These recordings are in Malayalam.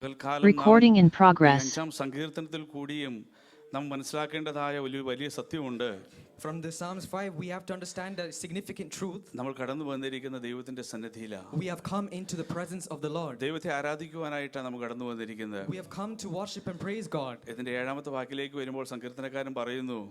Recording in progress. സങ്കീർത്തനത്തിൽ കൂടിയും നാം മനസ്സിലാക്കേണ്ടതായ ഒരു വലിയ സത്യമുണ്ട്. From the Psalms 5 we have to understand a significant truth. നമ്മൾ കടന്നു വന്നിരിക്കുന്ന ദൈവത്തിന്റെ സന്നിധിയിലാണ്. We have come into the presence of the Lord. ദൈവത്തെ ആരാധിക്കുവാനായിട്ടാണ് നമ്മൾ കടന്നു വന്നിരിക്കുന്നത്. We have come to worship and praise God. ഇതിന്റെ 7ാമത്തെ വാക്യത്തിലേക്ക് വരുമ്പോൾ സങ്കീർത്തനക്കാരൻ പറയുന്നു,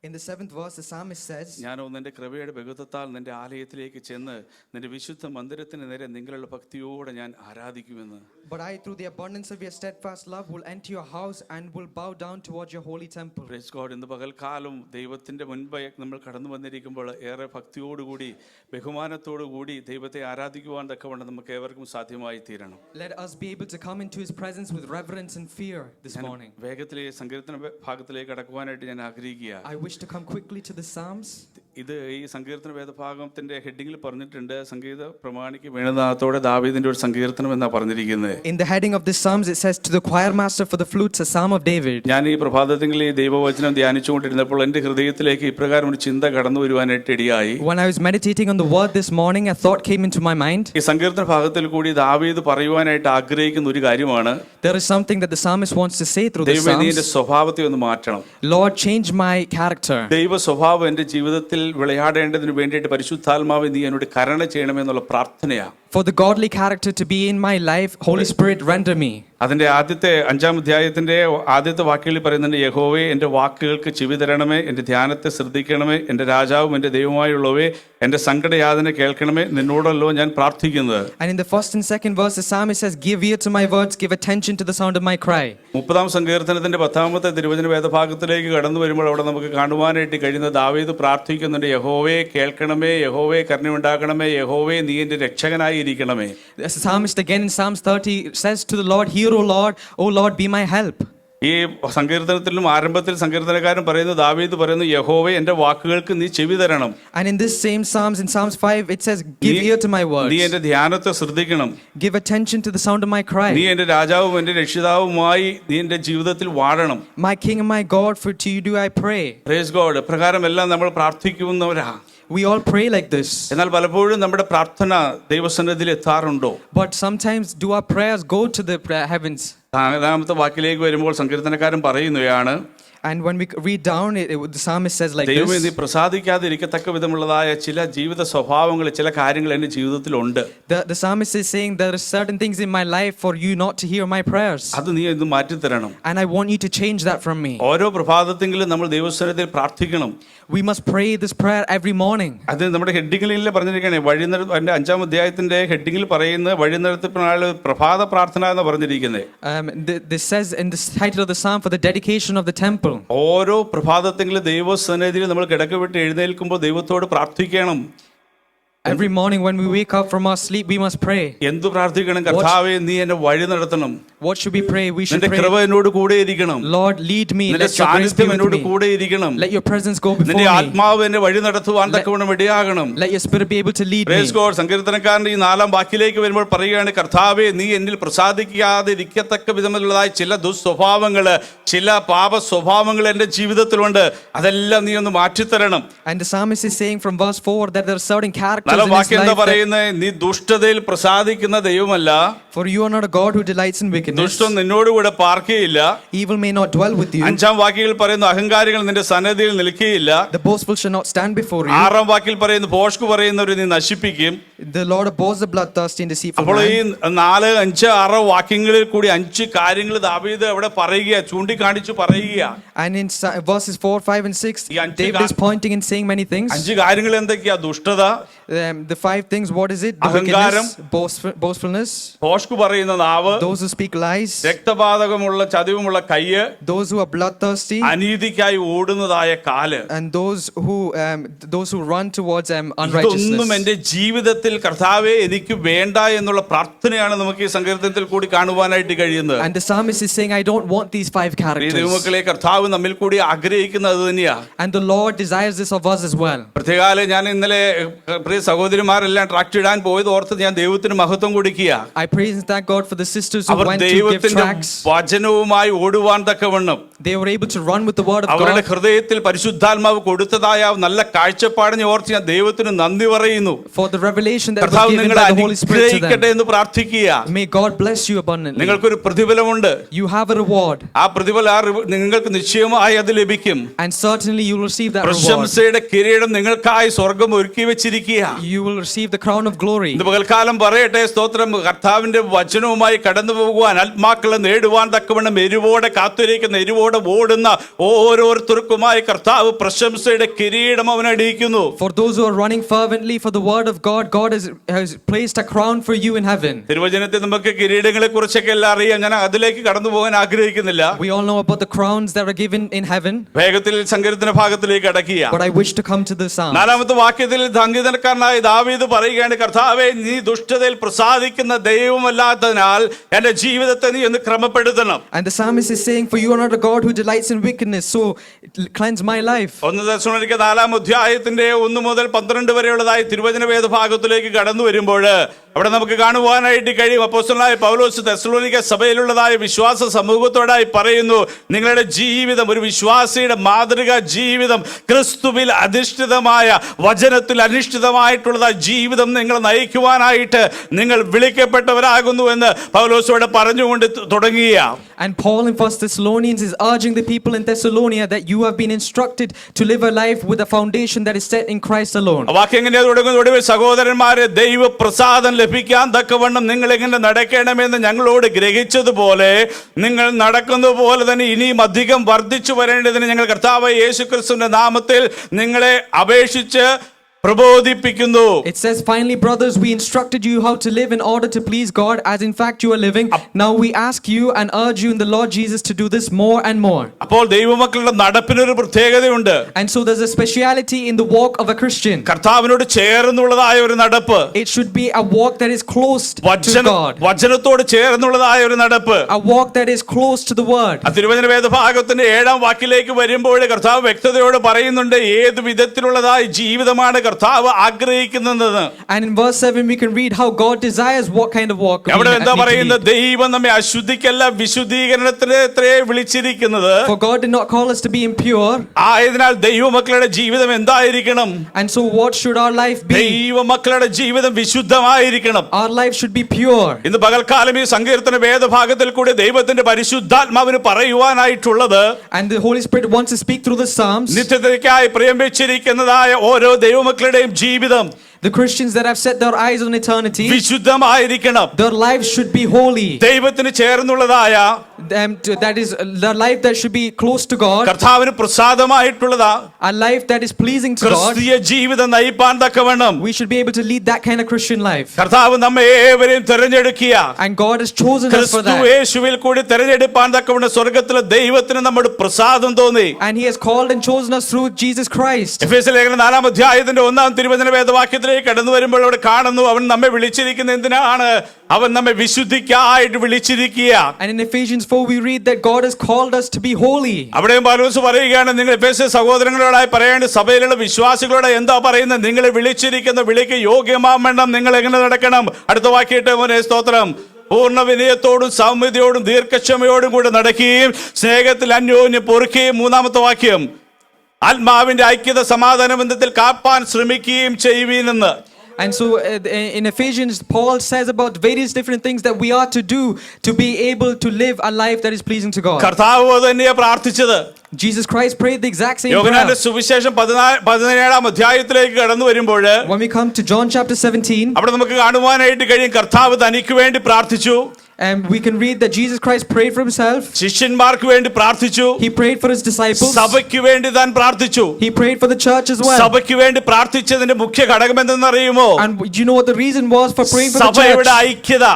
In the 7th verse the psalmist says, ഞാനോ നിന്റെ കൃപയുടെ ബഹുത്വത്താൽ നിന്റെ ആലയത്തിലേക്ക് ചെന്ന് നിന്റെ വിശുദ്ധ മന്ദിരത്തിന് നേരെ നിങ്ങളുടെ ഭക്തിയോടെ ഞാൻ ആരാധിക്കുമെന്ന്. But I through the abundance of your steadfast love will enter your house and will bow down towards your holy temple. Praise God. ഇന്ന് പകൽക്കാലം ദൈവത്തിന്റെ മുൻപായി നമ്മൾ കടന്നു വന്നിരിക്കുമ്പോൾ ഏറെ ഭക്തിയോടുകൂടി ബഹുമാനത്തോടുകൂടി ദൈവത്തെ ആരാധിക്കുവാൻ തക്കവണ്ണം നമുക്ക് ഏവർക്കും സാധ്യമായി തീരണം. Let us be able to come into his presence with reverence and fear this morning. വേഗത്തിലെ സങ്കീർത്തന ഭാഗത്തിലേക്ക് കടക്കുവാനായിട്ട് ഞാൻ ആഗ്രഹിക്കുകയാണ്. I wish to come quickly to the Psalms. ഇത് ഈ സങ്കീർത്തന വേദഭാഗത്തിന്റെ ഹെഡിങ്ങിൽ പറഞ്ഞിട്ടുണ്ട്, സംഗീത പ്രമാണിക്ക് വേണുനാഥത്തോടെ ദാവീദിന്റെ ഒരു സങ്കീർത്തനം എന്നാ പറഞ്ഞിരിക്കുന്നത്. In the heading of this Psalms it says, to the choir master for the flutes, a psalm of David. ഞാൻ ഈ പ്രഭാതത്തിൽ ഈ ദൈവവചനം ധ്യാനിച്ചുകൊണ്ടിരുന്നപ്പോൾ എൻ്റെ ഹൃദയത്തിലേക്ക് ഇപ്രകാരം ഒരു ചിന്ത കടന്നു വരുവാനായിട്ട് ഇടയായി. When I was meditating on the word this morning, a thought came into my mind. ഈ സങ്കീർത്തന ഭാഗത്തിൽ കൂടി ദാവീദ് പറയുവാനായിട്ട് ആഗ്രഹിക്കുന്ന ഒരു കാര്യമാണ്, there is something that the psalmist wants to say through the ദൈവമേ നീ Psalms. എൻ്റെ സ്വഭാവത്തെ ഒന്ന് മാറ്റണം. Lord, change my character. ദൈവ സ്വഭാവം എൻ്റെ ജീവിതത്തിൽ വിളയാടേണ്ടതിന് വേണ്ടിയിട്ട് പരിശുദ്ധാത്മാവേ നീ എന്നോട് കരുണ ചെയ്യണമെന്നുള്ള പ്രാർത്ഥനയാണ്. For the godly character to be in my life, Holy Spirit, render me. അതിന്റെ ആദ്യത്തെ 5ാം അധ്യായത്തിന്റെ ആദ്യത്തെ വാക്യങ്ങളിൽ പറയുന്നുണ്ട്, യഹോവേ എൻ്റെ വാക്കുകൾക്ക് ചെവി തരണമേ, എൻ്റെ ധ്യാനത്തെ ശ്രദ്ധിക്കണമേ, എൻ്റെ രാജാവും എൻ്റെ ദൈവമായുള്ളവേ എൻ്റെ സങ്കടയാതന കേൾക്കണമേ, നിന്നോടല്ലോ ഞാൻ പ്രാർത്ഥിക്കുന്നത്. And in the first and second verse the psalmist says, give ear to my words, give attention to the sound of my cry. 30ാം സങ്കീർത്തനത്തിന്റെ 10ാമത്തെ തിരുവചന വേദഭാഗത്തിലേക്ക് കടന്നു വരുമ്പോൾ അവിടെ നമുക്ക് കാണുവാനായിട്ട് കഴിയുന്ന ദാവീദ് പ്രാർത്ഥിക്കുന്നുണ്ട്, യഹോവേ കേൾക്കണമേ, യഹോവേ കരുണയുണ്ടാക്കണമേ, യഹോവേ നീ എൻ്റെ രക്ഷകനായി ഇരിക്കണമേ. The psalmist again in Psalms 30 says to the Lord, hear O Lord, be my help. ഈ സങ്കീർത്തനത്തിലും ആരംഭത്തിൽ സങ്കീർത്തനക്കാരൻ പറയുന്നു, ദാവീദ് പറയുന്നു, യഹോവേ എൻ്റെ വാക്കുകൾക്ക് നീ ചെവി തരണം. And in this same Psalms, in Psalms 5 it says, give ear to my words. നീ എൻ്റെ ധ്യാനത്തെ ശ്രദ്ധിക്കണം. Give attention to the sound of my cry. നീ എൻ്റെ രാജാവും എൻ്റെ രക്ഷിതാവുമായി നീ എൻ്റെ ജീവിതത്തിൽ വാഴണം. My king and my God, for to you do I pray. Praise God. പ്രകാരമെല്ലാം നമ്മൾ പ്രാർത്ഥിക്കുന്നവരാ. We all pray like this. എന്നാൽ പലപ്പോഴും നമ്മുടെ പ്രാർത്ഥന ദൈവസന്നിധിയിൽ എത്താറുണ്ടോ? But sometimes do our prayers go to the heavens? 4ാമത്തെ വാക്യത്തിലേക്ക് വരുമ്പോൾ സങ്കീർത്തനക്കാരൻ പറയുകയാണ്, and when we read down the psalmist says like ദൈവമേ നീ this, പ്രസാദിക്കാതിരിക്കത്തക്ക വിധമുള്ളതായ ചില ജീവിത സ്വഭാവങ്ങൾ, ചില കാര്യങ്ങൾ എൻ്റെ ജീവിതത്തിലുണ്ട്. the psalmist is saying there are certain things in my life for you not to hear my prayers, അത് നീ ഇന്ന് മാറ്റിത്തരണം. and I want you to change that from me. ഓരോ പ്രഭാതത്തെങ്കിലും നമ്മൾ ദൈവസന്നിധിയിൽ പ്രാർത്ഥിക്കണം. We must pray this prayer every morning. അത് നമ്മുടെ ഹെഡിങ്ങിൽ പറഞ്ഞിരിക്കുകയാണ്, എൻ്റെ 5ാം അധ്യായത്തിന്റെ ഹെഡിങ്ങിൽ പറയുന്ന വഴിനടത്തിപ്പിനാൾ പ്രഭാത പ്രാർത്ഥന എന്ന് പറഞ്ഞിരിക്കുന്നത്. This says in the title of the psalm, for the dedication of the temple. ഓരോ പ്രഭാതത്തെങ്കിലും ദൈവസന്നിധിയിൽ നമ്മൾ കിടക്ക വിട്ട് എഴുന്നേൽക്കുമ്പോൾ ദൈവത്തോട് പ്രാർത്ഥിക്കണം. Every morning when we wake up from our sleep, we must pray. എന്തു പ്രാർത്ഥിക്കണം? കർത്താവേ നീ എന്നെ വഴി നടത്തണം. What should we pray? We should നിന്റെ pray, കൃപ എന്നോട് കൂടെ ഇരിക്കണം. Lord, lead me. നിന്റെ Let your grace be സാന്നിധ്യം with എന്നോട് me. കൂടെ ഇരിക്കണം. Let your presence go before നിന്റെ me. ആത്മാവ് എന്നെ വഴി നടത്തുവാൻ തക്കവണ്ണം ഇടയാകണം. Let your spirit be able to lead me. Praise God. സങ്കീർത്തനക്കാരന്റെ ഈ 4ാം വാക്യത്തിലേക്ക് വരുമ്പോൾ പറയുകയാണ്, കർത്താവേ നീ എന്നിൽ പ്രസാദിക്കാതിരിക്കത്തക്ക വിധമുള്ളതായ ചില ദുസ്വഭാവങ്ങള്, ചില പാപ സ്വഭാവങ്ങൾ എൻ്റെ ജീവിതത്തിലുണ്ട്, അതെല്ലാം നീ ഒന്ന് മാറ്റിത്തരണം. And the psalmist is saying from verse 4 that there are certain characters നല്ല in his വാക്യം എന്താ life that, പറയുന്നത്? നീ ദുഷ്ടതയിൽ പ്രസാദിക്കുന്ന ദൈവമല്ല. for you are not a God who delights in wickedness. ദുഷ്ടം നിന്നോടുകൂടെ പാർക്കുകയില്ല. Evil may not dwell with you. 5ാം വാക്യത്തിൽ പറയുന്നു, അഹങ്കാരികൾ നിന്റെ സന്നിധിയിൽ നിൽക്കുകയില്ല. The boastful shall not stand before you. 6ാം വാക്യത്തിൽ പറയുന്നു, ഭോഷ്ക് പറയുന്നവരെ നീ നശിപ്പിക്കും. The Lord opposes the bloodthirsty and deceitful അപ്പോൾ ഈ man. 4, 5, 6 വാക്യങ്ങളിൽ കൂടി 5 കാര്യങ്ങൾ ദാവീദ് അവിടെ പറയുക, ചൂണ്ടിക്കാണിച്ചു പറയുക. And in verses 4, 5 and 6, ഈ അഞ്ച് David is pointing and saying many things. 5 കാര്യങ്ങൾ എന്തൊക്കെയാ? ദുഷ്ടത, The 5 things, what is it? The അഹങ്കാരം, wickedness, boastfulness, ഭോഷ്ക് പറയുന്ന നാവ്, those who speak lies, രക്തപാതകമുള്ള ചതിവുമുള്ള കയ്യ്, those who are bloodthirsty, അനീതിക്കായി ഓടുന്നതായ കാല്, and those who run towards ഇതൊന്നും unrighteousness. എന്റെ ജീവിതത്തിൽ കർത്താവേ എനിക്ക് വേണ്ട എന്നുള്ള പ്രാർത്ഥനയാണ് നമുക്ക് ഈ സങ്കീർത്തനത്തിൽ കൂടി കാണുവാനായിട്ട് കഴിയുന്നത്. And the psalmist is saying, I don't want these 5 ഈ characters. ദൈവമക്കളെ കർത്താവ് നമ്മിൽ കൂടി ആഗ്രഹിക്കുന്നത് അത് തന്നെയാ. And the Lord desires this of us as well. പ്രത്യേകാലം ഞാൻ ഇന്നലെ പ്രിയ സഹോദരിമാരെല്ലാം ട്രാക്ട് ഇടാൻ പോയത് ഓർത്ത് ഞാൻ ദൈവത്തിന് മഹത്വം കൊടുക്കുക. I praise and thank God for the sisters who our went to give ദൈവത്തിന്റെ tracts. വചനവുമായി ഓടുവാൻ തക്കവണ്ണം They were able to run with the word of അവരുടെ God. ഹൃദയത്തിൽ പരിശുദ്ധാത്മാവ് കൊടുത്തതായ നല്ല കാഴ്ചപ്പാടിനെ ഓർത്ത് ഞാൻ ദൈവത്തിന് നന്ദി പറയുന്നു. For the revelation foundation that was കർത്താവ് given നിങ്ങളെ by the Holy Spirit to അനുഗ്രഹിക്കട്ടെ them. എന്ന് പ്രാർത്ഥിക്കുക. May God bless you abundantly. നിങ്ങൾക്കൊരു പ്രതിഫലമുണ്ട്. You have a reward, ആ പ്രതിഫലം നിങ്ങൾക്ക് നിശ്ചയമായി അത് ലഭിക്കും. and certainly you will receive that reward. പ്രശംസയുടെ കിരീടം നിങ്ങൾക്കായി സ്വർഗ്ഗം ഒരുക്കി വെച്ചിരിക്കുക. You will receive the crown of glory. ഇന്ന് പകൽക്കാലം പറയട്ടെ, സ്തോത്രം, കർത്താവിന്റെ വചനവുമായി കടന്നു പോകുവാൻ, ആത്മാക്കളെ നേടുവാൻ തക്കവണ്ണം എരിവോടെ കാത്തിരിക്കുന്ന, എരിവോടെ ഓടുന്ന ഓരോരുത്തർക്കുമായി കർത്താവ് പ്രശംസയുടെ കിരീടം അവനടിയിക്കുന്നു. For those who are running fervently for the word of God, God has placed a crown for you in heaven. തിരുവചനത്തിൽ നമുക്ക് കിരീടങ്ങളെ കുറിച്ചൊക്കെ എല്ലാം അറിയാം. ഞാൻ അതിലേക്ക് കടന്നു പോകാൻ ആഗ്രഹിക്കുന്നില്ല. We all know about the crowns that are given in heaven. വേഗത്തിൽ സങ്കീർത്തന ഭാഗത്തിലേക്ക് അടക്കുക. But I wish to come to the Psalms. നാലാമത്തെ വാക്യത്തിൽ സങ്കീർത്തനക്കാരനായ ദാവീദ് പറയുകയാണ്, കർത്താവേ, നീ ദുഷ്ടതയിൽ പ്രസാദിക്കുന്ന ദൈവമല്ലാത്തതിനാൽ എന്റെ ജീവിതത്തെ നീ ഒന്ന് ക്രമപ്പെടുത്തണം. And the psalmist is saying, for you are not a God who delights in wickedness, so cleanse my life. 1 തെസ്സലോനിക്ക 4 അധ്യായത്തിന്റെ 1 മുതൽ 12 വരെയുള്ളതായി തിരുവചന വേദ ഭാഗത്തിലേക്ക് കടന്നു വരുമ്പോൾ അവിടെ നമുക്ക് കാണുവാനായിട്ട് കഴിയും. അപ്പോസ്തലനായ പൗലോസ് തെസ്സലോനിക്ക സഭയിലുള്ളതായ വിശ്വാസ സമൂഹത്തോടായി പറയുന്നു, നിങ്ങളുടെ ജീവിതം ഒരു വിശ്വാസിയുടെ മാതൃകാ ജീവിതം, ക്രിസ്തുവിൽ അധിഷ്ഠിതമായ, വചനത്തിൽ അധിഷ്ഠിതമായിട്ടുള്ളതായ ജീവിതം നിങ്ങൾ നയിക്കുവാനായിട്ട് നിങ്ങൾ വിളിക്കപ്പെട്ടവരാകുന്നു എന്ന് പൗലോസോട് പറഞ്ഞുകൊണ്ട് തുടങ്ങിയ. And Paul in 1 Thessalonians is urging the people in Thessalonia that you have been instructed to live a life with a foundation that is set in Christ alone. വാക്യം എങ്ങനെയാ തുടങ്ങുന്നത്? ഒടുവിൽ സഹോദരന്മാരെ, ദൈവപ്രസാദം ലഭിക്കാൻ തക്കവണ്ണം നിങ്ങൾ എങ്ങനെ നടക്കണമെന്ന് ഞങ്ങളോട് ഗ്രഹിച്ചതുപോലെ നിങ്ങൾ നടക്കുന്ന പോലെ തന്നെ ഇനിയും അധികം വർദ്ധിച്ചു വരേണ്ടതിന് ഞങ്ങൾ കർത്താവായ യേശുക്രിസ്തുവിന്റെ നാമത്തിൽ നിങ്ങളെ അപേക്ഷിച്ച് പ്രബോധിപ്പിക്കുന്നു. It says, finally, brothers, we instructed you how to live in order to please God, as in fact you are living. Now we ask you and urge you in the Lord Jesus to do this more and more. അപ്പോൾ ദൈവമക്കളുടെ നടപ്പിനൊരു പ്രത്യേകതയുണ്ട്. And so there's a speciality in the walk of a Christian. കർത്താവിനോട് ചേർന്നുള്ളതായ ഒരു നടപ്പ്. It should be a walk that is close to God. വചനത്തോട് ചേർന്നുള്ളതായ ഒരു നടപ്പ്. A walk that is close to the word. തിരുവചന വേദഭാഗത്തിന്റെ 7 വാക്യത്തിലേക്ക് വരുമ്പോൾ കർത്താവ് വ്യക്തതയോട് പറയുന്നുണ്ട് ഏത് വിധത്തിലുള്ളതായ ജീവിതമാണ് കർത്താവ് ആഗ്രഹിക്കുന്നത്. And in verse 7 we can read how God desires what kind of walk. അവിടെ എന്താ പറയുന്നത്? ദൈവം നമ്മെ അശുദ്ധിക്കല്ല വിശുദ്ധീകരണത്തിനെ വിളിച്ചിരിക്കുന്നത്. For God did not call us to be impure. ആയതിനാൽ ദൈവമക്കളുടെ ജീവിതം എന്തായിരിക്കണം? And so what should our life be? ദൈവമക്കളുടെ ജീവിതം വിശുദ്ധമായിരിക്കണം. Our life should be pure. ഇന്ന് പകൽക്കാലം ഈ സങ്കീർത്തന വേദഭാഗത്തിൽ കൂടി ദൈവത്തിന്റെ പരിശുദ്ധാത്മാവിന് പറയുവാനായിട്ടുള്ളത്, And the Holy Spirit wants to speak through the Psalms. നിത്യതയ്ക്കായി പ്രിയം വെച്ചിരിക്കുന്നതായ ഓരോ ദൈവമക്കളുടെയും ജീവിതം, The Christians that have set their eyes on eternity, വിശുദ്ധമായിരിക്കണം. their lives should be holy. ദൈവത്തിന് ചേർന്നുള്ളതായ, That is their life that should be close to God. കർത്താവിന് പ്രസാദമായിട്ടുള്ളതാ A life that is pleasing to God. ക്രിസ്തീയ ജീവിതം നയിപ്പാൻ തക്കവണ്ണം We should be able to lead that kind of Christian life. കർത്താവ് നമ്മെ ഏവരെയും തിരഞ്ഞെടുക്കുക. And God has chosen us for ക്രിസ്തു that. യേശുവിൽ കൂടി തിരഞ്ഞെടുപ്പാൻ തക്കവണ്ണം സ്വർഗ്ഗത്തിലെ ദൈവത്തിന് നമ്മുടെ പ്രസാദം തോന്നി. And He has called and chosen us through Jesus Christ. എഫേസ്യ ലേഖനം 4 അധ്യായത്തിന്റെ 1 തിരുവചന വേദവാക്യത്തിലേക്ക് കടന്നു വരുമ്പോൾ അവിടെ കാണുന്നു, അവൻ നമ്മെ വിളിച്ചിരിക്കുന്നത് എന്തിനാണ്? അവൻ നമ്മെ വിശുദ്ധിക്കായിട്ട് വിളിച്ചിരിക്കുക. And in Ephesians 4 we read that God has called us to be holy. അവിടെയും പൗലോസ് പറയുകയാണ്, നിങ്ങൾ എഫേസ്യ സഹോദരങ്ങളോടായി പറയേണ്ട, സഭയിലുള്ള വിശ്വാസികളോട് എന്താ പറയുന്നത്? നിങ്ങളെ വിളിച്ചിരിക്കുന്ന വിളിക്ക് യോഗ്യമാവണ്ണം നിങ്ങൾ എങ്ങനെ നടക്കണം? അടുത്ത വാക്യത്തെ മോനെ സ്തോത്രം. പൂർണ്ണ വിനയത്തോടും സൗമ്യതയോടും ദീർഘക്ഷമയോടും കൂടെ നടക്കുകയും സ്നേഹത്തിൽ അന്യോന്യം പൊറുക്കുകയും, 3-ാമത്തെ വാക്യം, ആത്മാവിന്റെ ഐക്യത സമാധാന ബന്ധത്തിൽ കാപ്പാൻ ശ്രമിക്കുകയും ചെയ്യുവീനെന്ന്. And so in Ephesians Paul says about various different things that we are to do to be able to live a life that is pleasing to God. കർത്താവ് തന്നെയാ പ്രാർത്ഥിച്ചത്. Jesus Christ prayed the exact same യോഹന്നാന്റെ prayer. സുവിശേഷം 17-ാം അധ്യായത്തിലേക്ക് കടന്നു വരുമ്പോൾ When we come to John chapter 17, അവിടെ നമുക്ക് കാണുവാനായിട്ട് കഴിയും, കർത്താവ് തനിക്ക് വേണ്ടി പ്രാർത്ഥിച്ചു. and we can read that Jesus Christ prayed for himself. ശിഷ്യന്മാർക്ക് വേണ്ടി പ്രാർത്ഥിച്ചു. He prayed for his disciples. സഭയ്ക്ക് വേണ്ടി താൻ പ്രാർത്ഥിച്ചു. He prayed for the church as well. സഭയ്ക്ക് വേണ്ടി പ്രാർത്ഥിച്ചതിന്റെ മുഖ്യ ഘടകം എന്തെന്നറിയുമോ? And do you know what the reason was for praying for the സഭയുടെ church? ഐക്യത.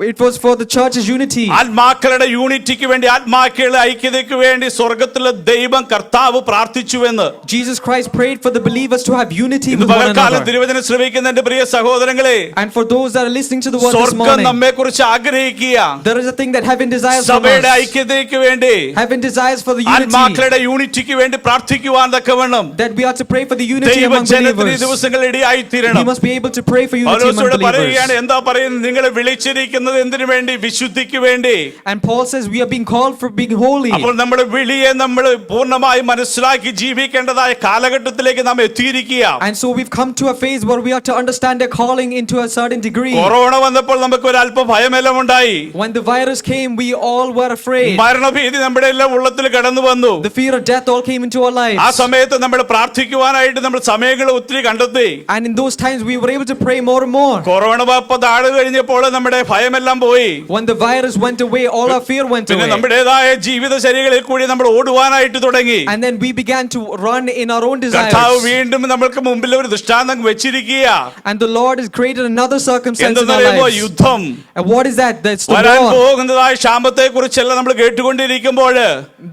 It was for the church's unity. ആത്മാക്കളുടെ യൂണിറ്റിക്ക് വേണ്ടി, ആത്മാക്കളുടെ ഐക്യതയ്ക്ക് വേണ്ടി സ്വർഗ്ഗത്തിലെ ദൈവം കർത്താവ് പ്രാർത്ഥിച്ചുവെന്ന്. Jesus Christ prayed for the believers to have unity ഇന്ന് with one പകൽക്കാലം another. തിരുവചനം ശ്രവിക്കുന്ന എന്റെ പ്രിയ സഹോദരങ്ങളെ, And for those that are listening to the word this സ്വർഗ്ഗം morning, നമ്മെ കുറിച്ച് ആഗ്രഹിക്കുക. there is a thing that heaven desires from സഭയുടെ us. ഐക്യതയ്ക്ക് വേണ്ടി, Heaven desires for the unity, ആത്മാക്കളുടെ യൂണിറ്റിക്ക് വേണ്ടി പ്രാർത്ഥിക്കുവാൻ തക്കവണ്ണം that we are to pray for the unity among ദൈവജനത്തിന് ഈ believers. ദിവസങ്ങൾ ഇടയായി തീരണം. We must be able to pray for unity among പൗലോസോട് believers. പറയുകയാണ്, എന്താ പറയുന്നത്? നിങ്ങളെ വിളിച്ചിരിക്കുന്ന വിളിക്കുന്നത് എന്തിനു വേണ്ടി? വിശുദ്ധിക്ക് വേണ്ടി. And Paul says we are being called for being holy. അപ്പോൾ നമ്മുടെ വിളിയെ നമ്മൾ പൂർണ്ണമായി മനസ്സിലാക്കി ജീവിക്കേണ്ടതായ കാലഘട്ടത്തിലേക്ക് നാം എത്തിയിരിക്കുക. And so we've come to a phase where we are to understand their calling into a certain degree. Corona വന്നപ്പോൾ നമുക്ക് ഒരു അല്പ ഭയമെല്ലാം ഉണ്ടായി. When the virus came, we all were afraid. മരണഭീതി നമ്മുടെ എല്ലാം ഉള്ളത്തിൽ കടന്നു വന്നു. The fear of death all came into our lives. ആ സമയത്ത് നമ്മൾ പ്രാർത്ഥിക്കുവാനായിട്ട് നമ്മൾ സമയങ്ങൾ ഒത്തിരി കണ്ടെത്തി. And in those times we were able to pray more and more. Corona താഴെ കഴിഞ്ഞപ്പോൾ നമ്മുടെ ഭയമെല്ലാം പോയി. When the virus went away, all our fear went പിന്നെ away. നമ്മുടേതായ ജീവിത ശൈലികളിൽ കൂടി നമ്മൾ ഓടുവാനായിട്ട് തുടങ്ങി. And then we began to run in our own കർത്താവ് desires. വീണ്ടും നമ്മൾക്ക് മുമ്പിൽ ഒരു ദൃഷ്ടാന്തം വെച്ചിരിക്കുക. And the Lord has created another circumstance in our എന്തെന്നറിയുമോ? lives. യുദ്ധം. And what is that? That's the വരാൻ war. പോകുന്നതായ ക്ഷാമത്തെ കുറിച്ചെല്ലാം നമ്മൾ കേട്ടുകൊണ്ടിരിക്കുമ്പോൾ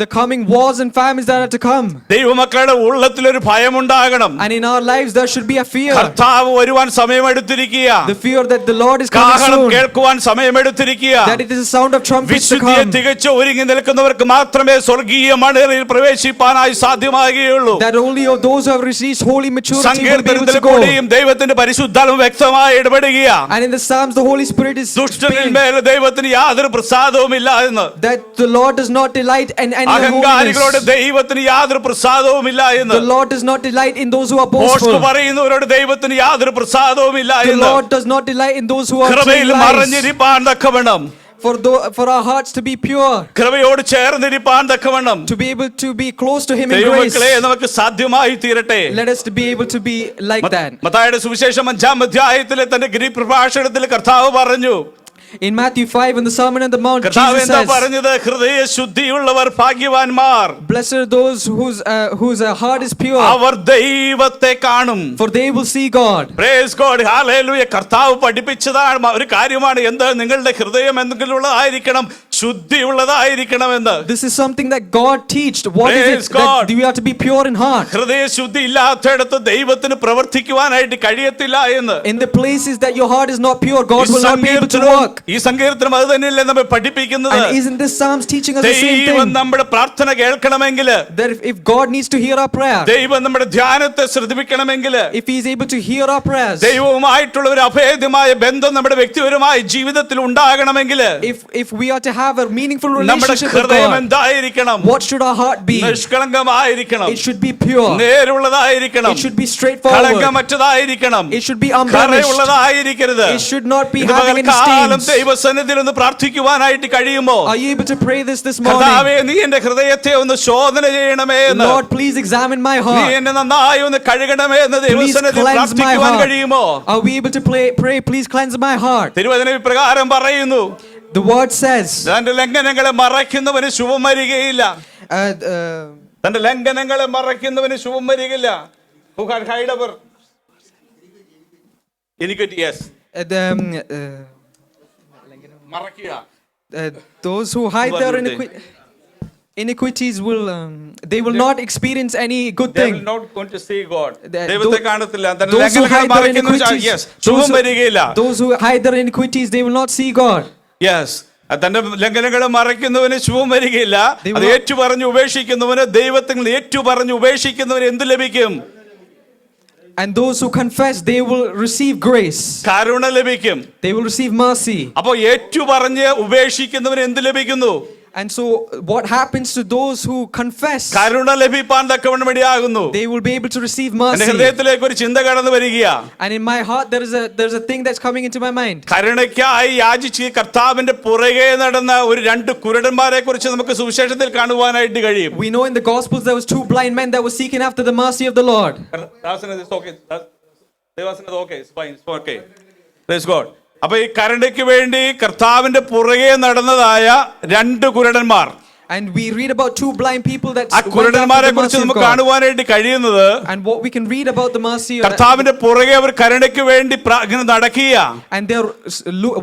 The coming wars and famines that are to come. ദൈവമക്കളുടെ ഉള്ളത്തിൽ ഒരു ഭയമുണ്ടാകണം. And in our lives there should be a fear. കർത്താവ് വരുവാൻ സമയമെടുത്തിരിക്കുക. The fear that the Lord is coming കാഹളം soon. കേൾക്കുവാൻ സമയമെടുത്തിരിക്കുക. That it is a sound of trumpets to വിശുദ്ധിയെ come. തികച്ചു ഒരുങ്ങി നിൽക്കുന്നവർക്ക് മാത്രമേ സ്വർഗീയ മണ്ഡലത്തിൽ പ്രവേശിപ്പാനായി സാധ്യമാകുകയുള്ളൂ. That only of those who have received holy maturity will be able to സങ്കീർത്തനത്തിൽ go. കൂടിയും ദൈവത്തിന്റെ പരിശുദ്ധാത്മ വ്യക്തമായി ഇടപെടുക. And in the Psalms the Holy Spirit is ദുഷ്ടനിൽ saying മേൽ ദൈവത്തിന് യാതൊരു പ്രസാദവുമില്ല എന്ന്. that the Lord does not delight in any അഹങ്കാരികളോട് holiness. ദൈവത്തിന് യാതൊരു പ്രസാദവുമില്ല എന്ന്. The Lord does not delight in those who are post boastful. പറയുന്നവരോട് ദൈവത്തിന് യാതൊരു പ്രസാദവുമില്ല The എന്ന്. Lord does not delight in those who are കൃപയിൽ telling lies. മറഞ്ഞിരിപ്പാൻ തക്കവണ്ണം, For our hearts to be pure, കൃപയോട് ചേർന്നിരിപ്പാൻ തക്കവണ്ണം to be able to be close to Him in grace. ദൈവമക്കളെ നമുക്ക് സാധ്യമായി തീരട്ടെ. Let us to be able to be like that. മത്തായിയുടെ സുവിശേഷം 5-ാം അധ്യായത്തിലെ തന്റെ ഗിരിപ്രഭാഷണത്തിൽ കർത്താവ് പറഞ്ഞു. In Matthew 5 in the Sermon on the Mount, കർത്താവ് Jesus എന്താ says, പറഞ്ഞത്? ഹൃദയ ശുദ്ധിയുള്ളവർ ഭാഗ്യവാന്മാർ, "Blessed are those whose heart is pure, അവർ ദൈവത്തെ കാണും." for they will see God." Praise God, hallelujah. കർത്താവ് പഠിപ്പിച്ചതാണ് ഒരു കാര്യമാണ്. എന്താ? നിങ്ങളുടെ ഹൃദയം എന്തെങ്കിലുള്ളതായിരിക്കണം, ശുദ്ധിയുള്ളതായിരിക്കണമെന്ന്. This is something that God teached. What is Praise it? God. That we are to be pure in heart. ഹൃദയ ശുദ്ധി ഇല്ലാത്തയിടത്ത് ദൈവത്തിന് പ്രവർത്തിക്കുവാനായിട്ട് കഴിയത്തില്ല എന്ന്. In the places that your heart is not pure, God ഈ will not be able to work. സങ്കീർത്തനം അത് തന്നെയല്ലേ നമ്മെ പഠിപ്പിക്കുന്നത്. And isn't this Psalms teaching us the same ദൈവം thing? നമ്മുടെ പ്രാർത്ഥന കേൾക്കണമെങ്കിൽ, That if God needs to hear our prayer, ദൈവം നമ്മുടെ ധ്യാനത്തെ ശ്രദ്ധിക്കണമെങ്കിൽ, if He is able to hear our prayers, ദൈവവുമായിട്ടുള്ള ഒരു അഭേദ്യമായ ബന്ധം നമ്മുടെ വ്യക്തിപരമായ ജീവിതത്തിൽ ഉണ്ടാകണമെങ്കിൽ, if we are to have a meaningful നമ്മുടെ relationship with ഹൃദയം God, എന്തായിരിക്കണം? what should our heart be? നിഷ്കളങ്കമായിരിക്കണം, It should be pure. നേരുള്ളതായിരിക്കണം, It should be straightforward. കളങ്കമറ്റതായിരിക്കണം, It should be unblemished. കറയുള്ളതായിരിക്കരുത്. It should not be ഇത് having any പകൽക്കാലം stains. ദൈവസന്നിധിയിൽ ഒന്ന് പ്രാർത്ഥിക്കുവാനായിട്ട് കഴിയുമോ? Are you able to pray this morning? കർത്താവേ, നീ എന്റെ ഹൃദയത്തെ ഒന്ന് ശോധന ചെയ്യണമേ എന്ന്, Lord, please examine my നീ heart. എന്നെ നന്നായി ഒന്ന് കഴുകണമേ എന്ന് Please ദൈവസന്നിധിയിൽ cleanse my പ്രാർത്ഥിക്കുവാൻ heart. കഴിയുമോ? Are we able to pray, please cleanse my heart? തിരുവചനം ഇപ്രകാരം പറയുന്നു, The word says, തന്റെ ലംഘനങ്ങളെ മറയ്ക്കുന്നവന് ശുഭം വരികയില്ല. uh, തന്റെ ലംഘനങ്ങളെ മറയ്ക്കുന്നവന് ശുഭം വരികയില്ല. Who can hide our iniquity? Yes. മറയ്ക്കുക. Those who hide their iniquities will they will not experience any good They thing. will not going to see God. That ദൈവത്തെ കാണത്തില്ല. തന്റെ Those who ലംഘനങ്ങളെ hide their മറയ്ക്കുന്നവന് iniquities, yes, ശുഭം വരികയില്ല. those who hide their iniquities, they will not see God. Yes. തന്റെ ലംഘനങ്ങളെ മറയ്ക്കുന്നവന് ശുഭം വരികയില്ല. അത് ഏറ്റുപറഞ്ഞ് ഉപേക്ഷിക്കുന്നവന്, ദൈവത്തിൽ ഏറ്റുപറഞ്ഞ് ഉപേക്ഷിക്കുന്നവന് എന്ത് ലഭിക്കും? And those who confess, they will receive grace. കരുണ ലഭിക്കും. They will receive mercy. അപ്പൊ ഏറ്റുപറഞ്ഞ് ഉപേക്ഷിക്കുന്നവന് എന്ത് ലഭിക്കുന്നു? And so what happens to those who confess? കരുണ ലഭിപ്പാൻ തക്കവണ്ണം ഇടയാകുന്നു. They will be able to receive എന്റെ mercy. ഹൃദയത്തിലേക്ക് ഒരു ചിന്ത കടന്നു വരികയാ. And in my heart there's a thing that's coming into my mind. കരുണയ്ക്കായി യാചിച്ച് കർത്താവിന്റെ പുറകെ നടന്ന ഒരു 2 കുരുടന്മാരെ കുറിച്ച് നമുക്ക് സുവിശേഷത്തിൽ കാണുവാനായിട്ട് കഴിയും. We know in the Gospels there was 2 blind men that were seeking after the mercy of the Lord. Praise God. അപ്പൊ ഈ കരുണയ്ക്ക് വേണ്ടി കർത്താവിന്റെ പുറകെ നടന്നതായ 2 കുരുടന്മാർ. And we read about 2 blind people that ആ went കുരുടന്മാരെ after the കുറിച്ച് mercy of നമുക്ക് God. കാണുവാനായിട്ട് കഴിയുന്നത്, And what we can read about the mercy of കർത്താവിന്റെ പുറകെ അവർ കരുണയ്ക്ക് വേണ്ടി ഇങ്ങനെ നടക്കുക. and they're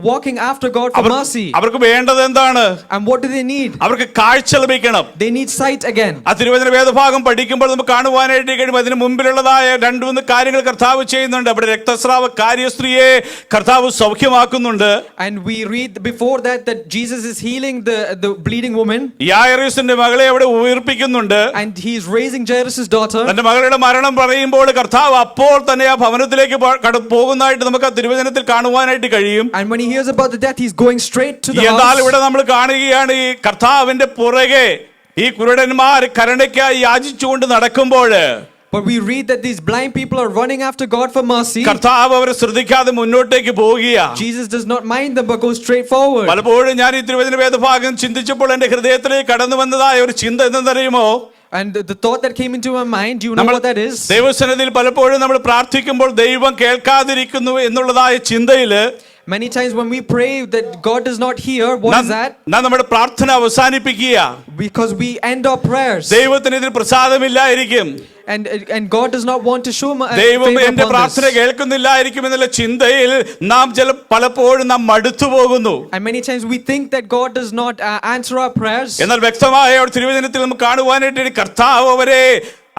walking after God for mercy. അവർക്ക് വേണ്ടത് എന്താണ്? And what do they need? അവർക്ക് കാഴ്ച ലഭിക്കണം. They need sight again. ആ തിരുവചന വേദഭാഗം പഠിക്കുമ്പോൾ നമുക്ക് കാണുവാനായിട്ട് കഴിയും. അതിന് മുമ്പിലുള്ളതായ 2-3 കാര്യങ്ങൾ കർത്താവ് ചെയ്യുന്നുണ്ട്. അവിടെ രക്തസ്രാവ കാര്യസ്ത്രീയെ കർത്താവ് സൗഖ്യമാക്കുന്നുണ്ട്. And we read before that Jesus is healing the bleeding woman. യായിറൂസിന്റെ മകളെ അവിടെ ഉയർപ്പിക്കുന്നുണ്ട്. and he is raising Jairus' daughter. തന്റെ മകളുടെ മരണം പറയുമ്പോൾ കർത്താവ് അപ്പോൾ തന്നെ ആ ഭവനത്തിലേക്ക് പോകുന്നതായിട്ട് നമുക്ക് ആ തിരുവചനത്തിൽ കാണുവാനായിട്ട് കഴിയും. And when he hears about the death, he's going straight to the എന്നാൽ house. ഇവിടെ നമ്മൾ കാണുകയാണ് ഈ കർത്താവിന്റെ പുറകെ ഈ കുരുടന്മാർ കരുണയ്ക്കായി യാചിച്ചുകൊണ്ട് നടക്കുമ്പോൾ But we read that these blind people are running after God for mercy. കർത്താവ് അവരെ ശ്രദ്ധിക്കാതെ മുന്നോട്ടേക്ക് പോവുകയാണ്. Jesus does not mind them but goes straight forward. പലപ്പോഴും ഞാൻ ഈ തിരുവചന വേദഭാഗം ചിന്തിച്ചപ്പോൾ എന്റെ ഹൃദയത്തിലേക്ക് കടന്നു വന്നതായ ഒരു ചിന്ത എന്തെന്നറിയുമോ? And the thought that came into my mind, do you know what that is? ദൈവസന്നിധിയിൽ പലപ്പോഴും നമ്മൾ പ്രാർത്ഥിക്കുമ്പോൾ ദൈവം കേൾക്കാതിരിക്കുന്നു എന്നുള്ളതായ ചിന്തയില് Many times when we pray that God does not hear, what is that? നാം നമ്മുടെ പ്രാർത്ഥന അവസാനിപ്പിക്കുക. Because we end our prayers. ദൈവത്തിന് ഇതിൽ പ്രസാദമില്ലായിരിക്കും. And God does not want to show ദൈവം favor എന്റെ upon പ്രാർത്ഥന this. കേൾക്കുന്നില്ലായിരിക്കും എന്നുള്ള ചിന്തയിൽ നാം പലപ്പോഴും നാം മടുത്തു പോകുന്നു. And many times we think that God does not answer our prayers. എന്നാൽ വ്യക്തമായ ഒരു തിരുവചനത്തിൽ നമുക്ക് കാണുവാനായിട്ട് കർത്താവ് അവരെ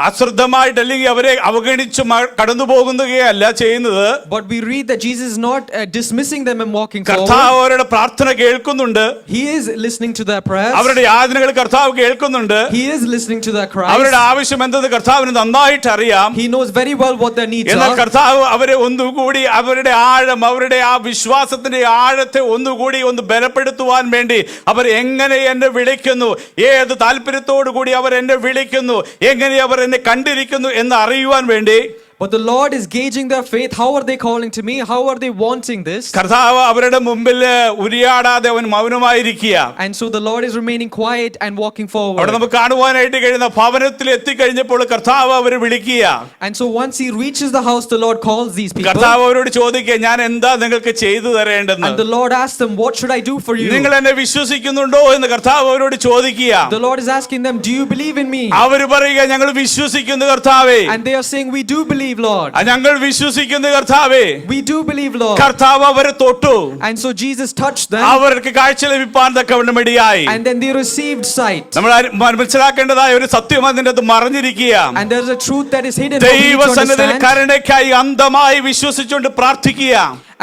അശ്രദ്ധമായിട്ട് അല്ലെങ്കിൽ അവരെ അവഗണിച്ച് കടന്നു പോകുകയല്ല ചെയ്യുന്നത്. But we read that Jesus is not dismissing them and walking കർത്താവ് forward. അവരുടെ പ്രാർത്ഥന കേൾക്കുന്നുണ്ട്. He is listening to their prayers. അവരുടെ യാതനകൾ കർത്താവ് കേൾക്കുന്നുണ്ട്. He is listening to their cries. അവരുടെ ആവശ്യം എന്തെന്ന് കർത്താവിന് നന്നായിട്ട് അറിയാം. He knows very well what their needs എന്നാൽ are. കർത്താവ് അവരെ ഒന്നുകൂടി അവരുടെ ആഴം, അവരുടെ ആ വിശ്വാസത്തിന്റെ ആഴത്തെ ഒന്നുകൂടി ഒന്ന് ബലപ്പെടുത്തുവാൻ വേണ്ടി അവർ എങ്ങനെ എന്നെ വിളിക്കുന്നു, ഏത് താല്പര്യത്തോടു കൂടി അവർ എന്നെ വിളിക്കുന്നു, എങ്ങനെ അവർ എന്നെ കണ്ടിരിക്കുന്നു എന്ന് അറിയുവാൻ വേണ്ടി But the Lord is gauging their faith. How are they calling to me? How are they wanting this? കർത്താവ് അവരുടെ മുമ്പിൽ ഉരിയാടാതെ അവൻ മൗനമായിരിക്കുക. And so the Lord is remaining quiet and walking അവിടെ forward. നമുക്ക് കാണുവാനായിട്ട് കഴിയുന്ന ഭവനത്തിൽ എത്തിക്കഴിഞ്ഞപ്പോൾ കർത്താവ് അവരെ വിളിക്കുക. And so once he reaches the house, the Lord calls these people. കർത്താവ് അവരോട് ചോദിക്കുക, ഞാൻ എന്താ നിങ്ങൾക്ക് ചെയ്തു തരേണ്ടെന്ന്. And the Lord asks them, what should I do for you? നിങ്ങൾ എന്നെ വിശ്വസിക്കുന്നുണ്ടോ എന്ന് കർത്താവ് അവരോട് ചോദിക്കുക. The Lord is asking them, do you believe in me? അവർ പറയുക, ഞങ്ങൾ വിശ്വസിക്കുന്നു കർത്താവേ. And they are saying, we do believe, Lord. ഞങ്ങൾ വിശ്വസിക്കുന്നു കർത്താവേ. We do believe, Lord. കർത്താവ് അവരെ തൊട്ടു. And so Jesus touched them. അവർക്ക് കാഴ്ച ലഭിപ്പാൻ തക്കവണ്ണം ഇടയായി. And then they received sight. നമ്മൾ മനസ്സിലാക്കേണ്ടതായ ഒരു സത്യം അതിന്റെ അത് മറഞ്ഞിരിക്കുക. And there is a truth that is hidden for me to ദൈവസന്നിധിയിൽ understand. കരുണയ്ക്കായി അന്ധമായി വിശ്വസിച്ചുകൊണ്ട് പ്രാർത്ഥിക്കുക.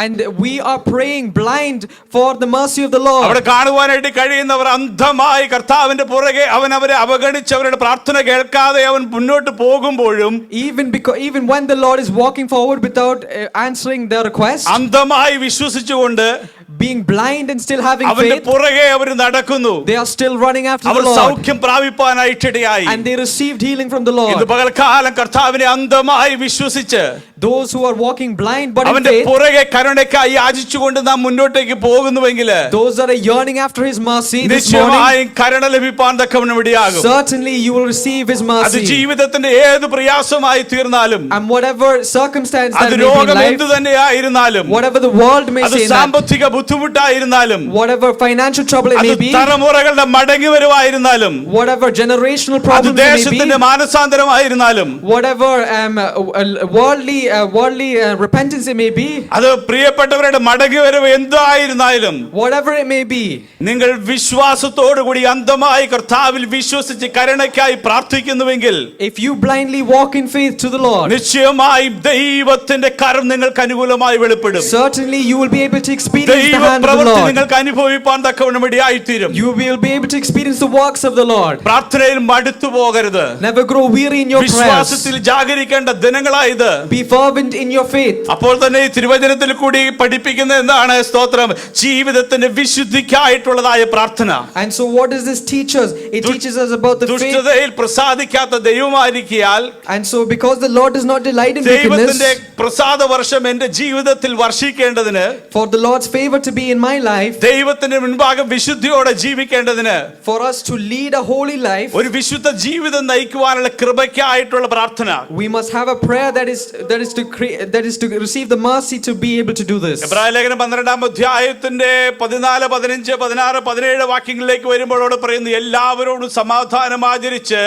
And we are praying blind for the mercy of the Lord. അവിടെ കാണുവാനായിട്ട് കഴിയുന്നവർ അന്ധമായി കർത്താവിന്റെ പുറകെ അവൻ അവരെ അവഗണിച്ച് അവരുടെ പ്രാർത്ഥന കേൾക്കാതെ അവൻ മുന്നോട്ട് പോകുമ്പോഴും Even when the Lord is walking forward without answering their request, അന്ധമായി വിശ്വസിച്ചുകൊണ്ട് being blind and still having അവന്റെ faith, പുറകെ അവർ നടക്കുന്നു. they are still running after our the Lord. സൗഖ്യം പ്രാപിപ്പാനായിട്ടിടയായി. And they received healing from the ഇന്ന് Lord. പകൽക്കാലം കർത്താവിനെ അന്ധമായി വിശ്വസിച്ച് Those who are walking blind but in അവന്റെ faith, പുറകെ കരുണയ്ക്കായി യാചിച്ചുകൊണ്ട് നാം മുന്നോട്ടേക്ക് പോകുന്നുവെങ്കിൽ those that are yearning after his mercy this morning, നിശ്ചയമായും കരുണ ലഭിപ്പാൻ തക്കവണ്ണം ഇടയാകും. certainly you will receive his അത് mercy. ജീവിതത്തിന്റെ ഏത് പ്രയാസമായി തീർന്നാലും, And whatever circumstance അത് that may be രോഗം in എന്തു life, തന്നെയായിരുന്നാലും, whatever the world may അത് say, that, സാമ്പത്തിക ബുദ്ധിമുട്ടായിരുന്നാലും, whatever financial trouble it അത് may be, തലമുറകളുടെ മടങ്ങി വരുവായിരുന്നാലും, whatever generational അത് problems it may ദേശത്തിന്റെ be, മാനസാന്തരമായിരുന്നാലും, whatever worldly repentance it may be, അത് പ്രിയപ്പെട്ടവരുടെ മടങ്ങി വരവ് എന്തായിരുന്നാലും, whatever it may be, നിങ്ങൾ വിശ്വാസത്തോടുകൂടി അന്ധമായി കർത്താവിൽ വിശ്വസിച്ച് കരുണയ്ക്കായി പ്രാർത്ഥിക്കുന്നുവെങ്കിൽ, if you blindly walk in faith to the Lord, നിശ്ചയമായും ദൈവത്തിന്റെ കരം നിങ്ങൾക്ക് അനുകൂലമായി വെളിപ്പെടും. certainly you will be able to experience the ദൈവ hand of the പ്രവൃത്തി Lord. നിങ്ങൾക്ക് അനുഭവിപ്പാൻ തക്കവണ്ണം ഇടയായിത്തീരും. You will be able to experience the works of the Lord. പ്രാർത്ഥനയിൽ മടുത്തു പോകരുത്. Never grow weary in your prayers. വിശ്വാസത്തിൽ ജാഗരിക്കേണ്ട ദിനങ്ങളായത്. Be fervent in your faith. അപ്പോൾ തന്നെ ഈ തിരുവചനത്തിൽ കൂടി പഠിപ്പിക്കുന്നത് എന്താണ്? സ്തോത്രം, ജീവിതത്തിന്റെ വിശുദ്ധിക്കായിട്ടുള്ളതായ പ്രാർത്ഥന. And so what does this teach us? It teaches us about the faith. ദുഷ്ടതയിൽ പ്രസാദിക്കാത്ത ദൈവമായിരിക്കാൽ, And so because the Lord does not delight in ദൈവത്തിന്റെ wickedness, പ്രസാദ വർഷം എന്റെ ജീവിതത്തിൽ വർഷിക്കേണ്ടതിന്, for the Lord's favor to be in my life, ദൈവത്തിന്റെ മുൻപാകെ വിശുദ്ധിയോടെ ജീവിക്കേണ്ടതിന്, for us to lead a holy life, ഒരു വിശുദ്ധ ജീവിതം നയിക്കുവാനുള്ള കൃപയ്ക്കായിട്ടുള്ള പ്രാർത്ഥന. we must have a prayer that is to receive the mercy to be able to do this. എബ്രായലേഖനം 12-ാം അധ്യായത്തിന്റെ 14, 15, 16, 17 വാക്യങ്ങളിലേക്ക് വരുമ്പോൾ അവിടെ പറയുന്നു, എല്ലാവരോടും സമാധാനം ആചരിച്ച്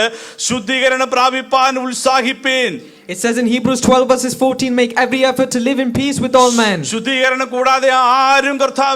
ശുദ്ധീകരണം പ്രാപിപ്പാൻ ഉത്സാഹിപ്പീൻ. It says in Hebrews 12 verses 14, make every effort to live in peace with all men. ശുദ്ധീകരണം കൂടാതെ ആരും കർത്താവ്